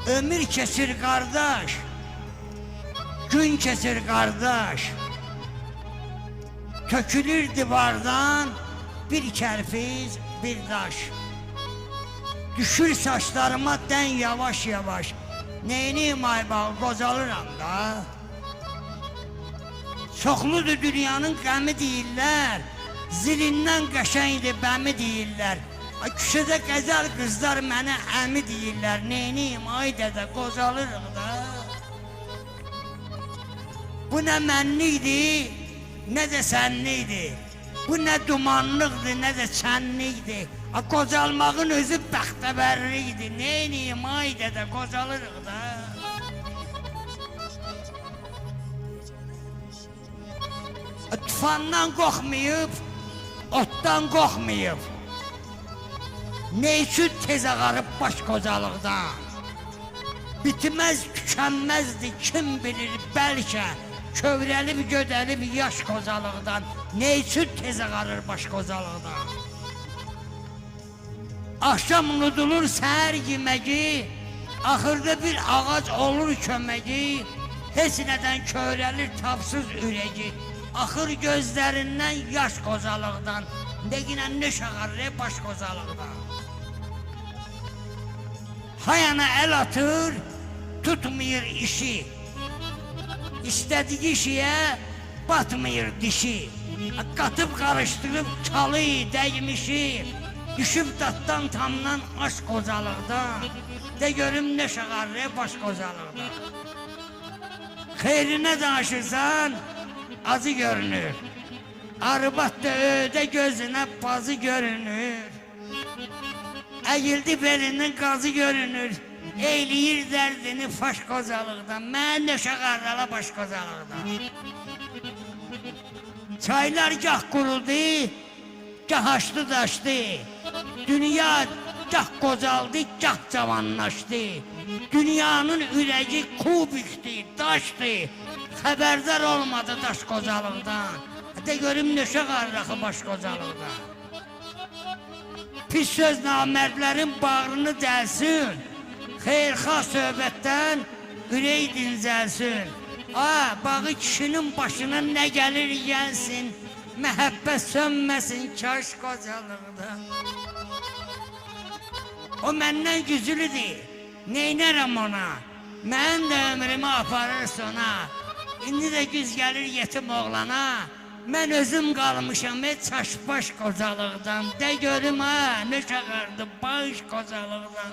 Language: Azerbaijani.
Ömür kesir kardeş, gün kesir kardeş. Tökülür divardan bir kerpiz, bir daş. Düşür saçlarıma den yavaş yavaş. Neyniyim ay bağı, qocalıram da. Çoxludur dünyanın qəmi deyirlər, zilindən qəşəngdir bəmi deyirlər. Küçədə qəzəl qızlar mənə əmi deyirlər. Neyniyim ay dədə, qocalırıq da. Bu nə mənlikdir, nə də sənlikdir. Bu nə dumanlıqdır, nə də çənlikdir. Qocalmağın özü bəxtəbərlikdir. Neyniyim ay dədə, qocalırıq da. Tufandan qorxmayıb, otdan qorxmayıb. Ne üçün tez ağarıb baş qocalıqdan? Bitməz, tükənməzdir, kim bilir bəlkə. Kövrəlib, gödəlib yaş qocalıqdan. Ne üçün tez ağarır baş qocalıqdan? Axşam unudulur səhər yeməgi, axırda bir ağac olur köməgi. Heç nədən kövrəlir tapsız ürəgi. Axır gözlərindən yaş qocalıqdan. Deginə nöş ağarır baş qocalıqdan. Hayana el atır, tutmayır işi. İstediği şeye batmıyor dişi. Katıb karıştırıp çalıyı değmişi. Düşüp dattan tamdan aşk qocalıqdan. De görüm ne şağarır baş qocalıqdan. Xeyrine danışırsan azı görünür. Arbat da öde gözüne bazı görünür. Əyildi belinin qazı görünür. Eyliyir dərdini faş qocalıqdan. Mən də şağarrala baş qocalıqdan. Çaylar gah quruldu, gah açdı daşdı. Dünya gah qocaldı, gah cavanlaşdı. Dünyanın ürəyi kubikdi, daşdı. Xəbərdar olmadı daş qocalıqdan. De görüm nə şağarraxı baş qocalıqdan. Pis söz namərdlərin bağrını dəlsin. Xeyrxah söhbətdən ürək dincəlsin. Bağı kişinin başına nə gəlir gəlsin. Məhəbbət sönməsin kaş qocalıqdan. O məndən güclüdür, neynərəm ona. Mən də ömrümü aparır sona. İndi də güz gəlir yetim oğlana. Mən özüm qalmışam çaşbaş qocalıqdan. De görüm nə şağardı baş qocalıqdan.